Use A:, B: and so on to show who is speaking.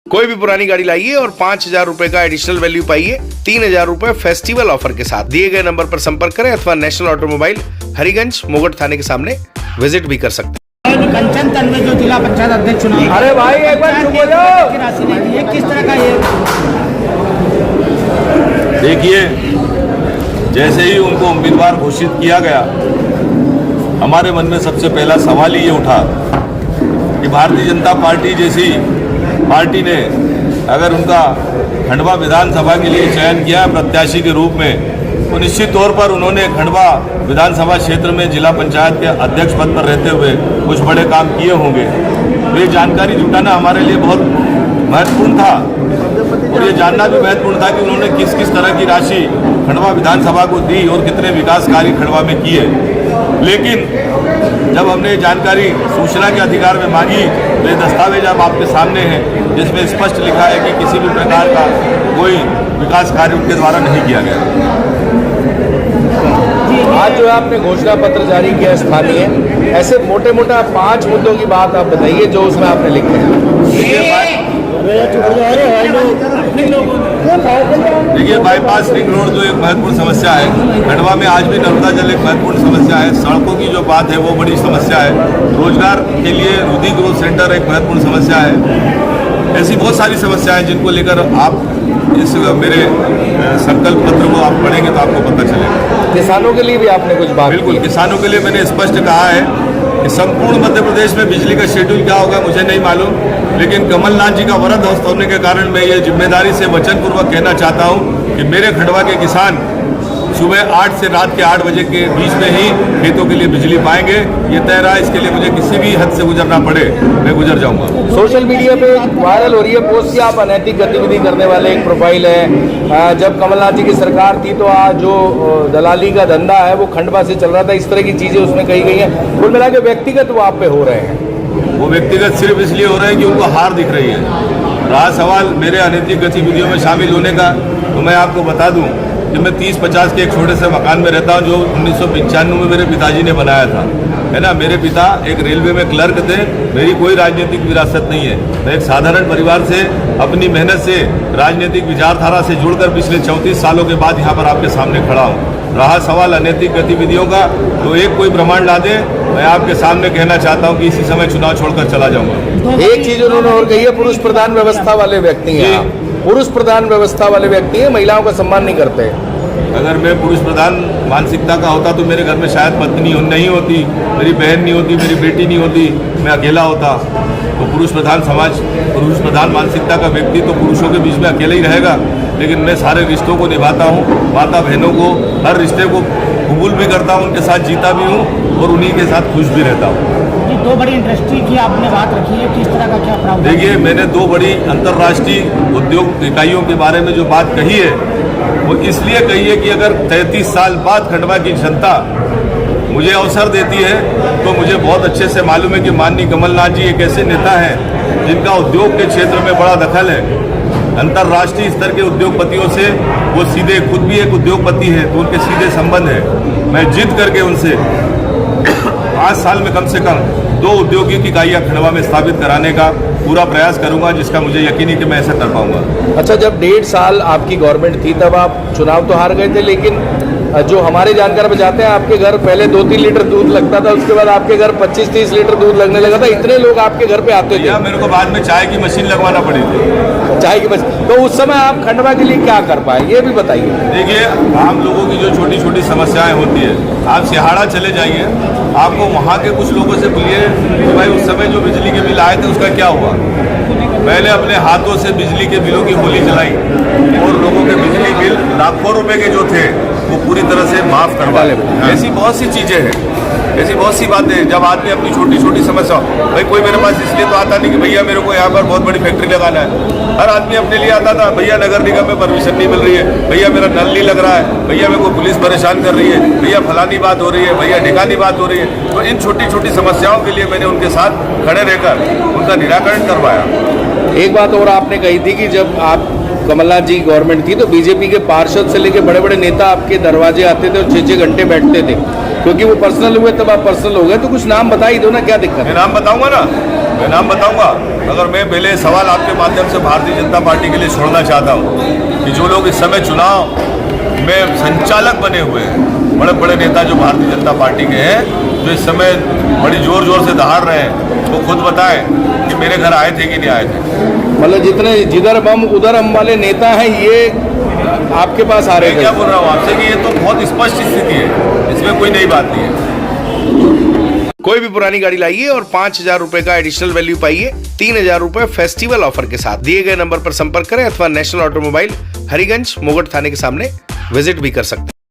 A: कोई भी पुरानी गाड़ी लाइए और 5,000 रुपए का एडिशनल वैल्यू पाइए 3,000 रुपए फेस्टिवल ऑफर के साथ। दिए गए नंबर पर संपर्क करें अथवा नेशनल ऑटोमोबाइल हरिगंज मोगट थाने के सामने विजिट भी कर सकते हैं।
B: कंचन तन्वी जो जिला पंचायत अध्यक्ष चुनाव,
C: अरे भाई एक बार चुप हो जाओ।
B: की राशि नहीं दी है, किस तरह का ये?
D: देखिए, जैसे ही उनको उम्मीदवार घोषित किया गया, हमारे मन में सबसे पहला सवाल ही ये उठा कि भारतीय जनता पार्टी जैसी पार्टी ने अगर उनका खंडवा विधानसभा के लिए चयन किया प्रत्याशी के रूप में, तो निश्चित तौर पर उन्होंने खंडवा विधानसभा क्षेत्र में जिला पंचायत के अध्यक्ष पद पर रहते हुए कुछ बड़े काम किए होंगे। तो ये जानकारी जुटाना हमारे लिए बहुत महत्वपूर्ण था और ये जानना भी महत्वपूर्ण था कि उन्होंने किस किस तरह की राशि खंडवा विधानसभा को दी और कितने विकास कार्य खंडवा में किए। लेकिन जब हमने जानकारी सूचना के अधिकार में मांगी तो ये दस्तावेज अब आपके सामने है, जिसमें स्पष्ट लिखा है कि किसी भी प्रकार का कोई विकास कार्य उनके द्वारा नहीं किया गया।
C: आज जो आपने घोषणा पत्र जारी किया स्थानीय, ऐसे मोटे मोटा 5 मुद्दों की बात आप बताइए जो उसमें आपने लिखे हैं।
D: देखिए, बाईपास रिंग रोड जो एक महत्वपूर्ण समस्या है, खंडवा में आज भी नर्मदा जल एक महत्वपूर्ण समस्या है। सड़कों की जो बात है वो बड़ी समस्या है। रोजगार के लिए रुधि ग्रोथ सेंटर एक महत्वपूर्ण समस्या है। ऐसी बहुत सारी समस्याएं जिनको लेकर आप इस मेरे संकल्प पत्र को आप पढ़ेंगे तो आपको पता चलेगा।
C: किसानों के लिए भी आपने कुछ बात?
D: बिल्कुल, किसानों के लिए मैंने स्पष्ट कहा है कि संपूर्ण मध्य प्रदेश में बिजली का शेड्यूल क्या होगा मुझे नहीं मालूम, लेकिन कमलनाथ जी का वरद हस्त होने के कारण मैं ये जिम्मेदारी से वचनपूर्वक कहना चाहता हूँ कि मेरे खंडवा के किसान सुबह 8 से रात के 8 बजे के बीच में ही खेतों के लिए बिजली पाएंगे। ये तय रहा, इसके लिए मुझे किसी भी हद से गुजरना पड़े मैं गुजर जाऊंगा।
C: सोशल मीडिया पे वायरल हो रही है पोस्ट कि आप अनैतिक गतिविधि करने वाले एक प्रोफाइल है। जब कमलनाथ जी की सरकार थी तो आज जो दलाली का धंधा है वो खंडवा से चल रहा था, इस तरह की चीजें उसमें कही गई हैं। कुल मिला के व्यक्तिगत वो आप पे हो रहे हैं।
D: वो व्यक्तिगत सिर्फ इसलिए हो रहे हैं कि उनको हार दिख रही है। रहा सवाल मेरे अनैतिक गतिविधियों में शामिल होने का, तो मैं आपको बता दूं कि मैं 30-50 के एक छोटे से मकान में रहता हूं जो 1995 में मेरे पिताजी ने बनाया था, है ना। मेरे पिता एक रेलवे में क्लर्क थे। मेरी कोई राजनीतिक विरासत नहीं है। मैं एक साधारण परिवार से अपनी मेहनत से राजनीतिक विचारधारा से जुड़कर पिछले 34 सालों के बाद यहाँ पर आपके सामने खड़ा हूँ। रहा सवाल अनैतिक गतिविधियों का, तो एक कोई प्रमाण ला दे, मैं आपके सामने कहना चाहता हूँ कि इसी समय चुनाव छोड़कर चला जाऊंगा।
C: एक चीज उन्होंने और कही है, पुरुष प्रधान व्यवस्था वाले व्यक्ति हैं। पुरुष प्रधान व्यवस्था वाले व्यक्ति हैं, महिलाओं का सम्मान नहीं करते।
D: अगर मैं पुरुष प्रधान मानसिकता का होता तो मेरे घर में शायद पत्नी नहीं होती, मेरी बहन नहीं होती, मेरी बेटी नहीं होती, मैं अकेला होता। तो पुरुष प्रधान समाज, पुरुष प्रधान मानसिकता का व्यक्ति तो पुरुषों के बीच में अकेला ही रहेगा। लेकिन मैं सारे रिश्तों को निभाता हूँ, माता बहनों को, हर रिश्ते को कबूल भी करता हूँ, उनके साथ जीता भी हूँ और उन्हीं के साथ खुश भी रहता हूँ।
B: 2 बड़ी इंडस्ट्री की आपने बात रखी है, किस तरह का क्या प्रावधान?
D: देखिए, मैंने 2 बड़ी अंतर्राष्ट्रीय उद्योग इकाइयों के बारे में जो बात कही है वो इसलिए कही है कि अगर 33 साल बाद खंडवा की जनता मुझे अवसर देती है तो मुझे बहुत अच्छे से मालूम है कि माननीय कमलनाथ जी एक ऐसे नेता हैं जिनका उद्योग के क्षेत्र में बड़ा दखल है। अंतर्राष्ट्रीय स्तर के उद्योगपतियों से वो सीधे, खुद भी एक उद्योगपति है तो उनके सीधे संबंध है। मैं जिद करके उनसे 5 साल में कम से कम 2 औद्योगिक इकाइयाँ खंडवा में स्थापित कराने का पूरा प्रयास करूंगा, जिसका मुझे यकीन है कि मैं ऐसा कर पाऊंगा।
C: अच्छा, जब 1.5 साल आपकी गवर्नमेंट थी तब आप चुनाव तो हार गए थे, लेकिन जो हमारे जानकार बताते हैं आपके घर पहले 2-3 लीटर दूध लगता था, उसके बाद आपके घर 25-30 लीटर दूध लगने लगा था। इतने लोग आपके घर पे आते थे।
D: मेरे को बाद में चाय की मशीन लगवाना पड़ी थी।
C: चाय की मशीन, तो उस समय आप खंडवा के लिए क्या कर पाए, ये भी बताइए।
D: देखिए, आम लोगों की जो छोटी छोटी समस्याएं होती है, आप सिहाड़ा चले जाइए, आपको वहाँ के कुछ लोगों से बोलिए कि भाई उस समय जो बिजली के बिल आए थे उसका क्या हुआ। मैंने अपने हाथों से बिजली के बिलों की होली जलाई और लोगों के बिजली बिल लाखों रुपए के जो थे वो पूरी तरह से माफ करवा ले। ऐसी बहुत सी चीजें हैं, ऐसी बहुत सी बातें। जब आदमी अपनी छोटी छोटी समस्या, भाई कोई मेरे पास इसलिए तो आता नहीं कि भैया मेरे को यहाँ पर बहुत बड़ी फैक्ट्री लगाना है। हर आदमी अपने लिए आता था, भैया नगर निगम में परमिशन नहीं मिल रही है, भैया मेरा नल नहीं लग रहा है, भैया मेरे को पुलिस परेशान कर रही है, भैया फलानी बात हो रही है, भैया ढिकानी बात हो रही है। तो इन छोटी छोटी समस्याओं के लिए मैंने उनके साथ खड़े रहकर उनका निराकरण करवाया।
C: एक बात और आपने कही थी कि जब आप कमलनाथ जी गवर्नमेंट थी तो बीजेपी के पार्षद से लेके बड़े बड़े नेता आपके दरवाजे आते थे और 6-6 घंटे बैठते थे, क्योंकि वो पर्सनल हुए तब आप पर्सनल हो गए। तो कुछ नाम बता ही दो ना, क्या दिक्कत है?
D: मैं नाम बताऊंगा ना, मैं नाम बताऊंगा। मगर मैं पहले सवाल आपके माध्यम से भारतीय जनता पार्टी के लिए छोड़ना चाहता हूँ कि जो लोग इस समय चुनाव में संचालक बने हुए हैं, बड़े बड़े नेता जो भारतीय जनता पार्टी के हैं, जो इस समय बड़ी जोर जोर से दहाड़ रहे हैं, वो खुद बताएं कि मेरे घर आए थे कि नहीं आए थे।
C: मतलब जितने जिधर बम उधर हम वाले नेता हैं, ये आपके पास आ रहे
D: मैं
C: थे।
D: क्या बोल रहा हूँ आपसे कि ये तो बहुत स्पष्ट स्थिति है, इसमें कोई नई बात नहीं है।
A: कोई भी पुरानी गाड़ी लाइए और 5,000 रुपए का एडिशनल वैल्यू पाइए 3,000 रुपए फेस्टिवल ऑफर के साथ। दिए गए नंबर पर संपर्क करें अथवा नेशनल ऑटोमोबाइल हरिगंज मोगट थाने के सामने विजिट भी कर सकते हैं।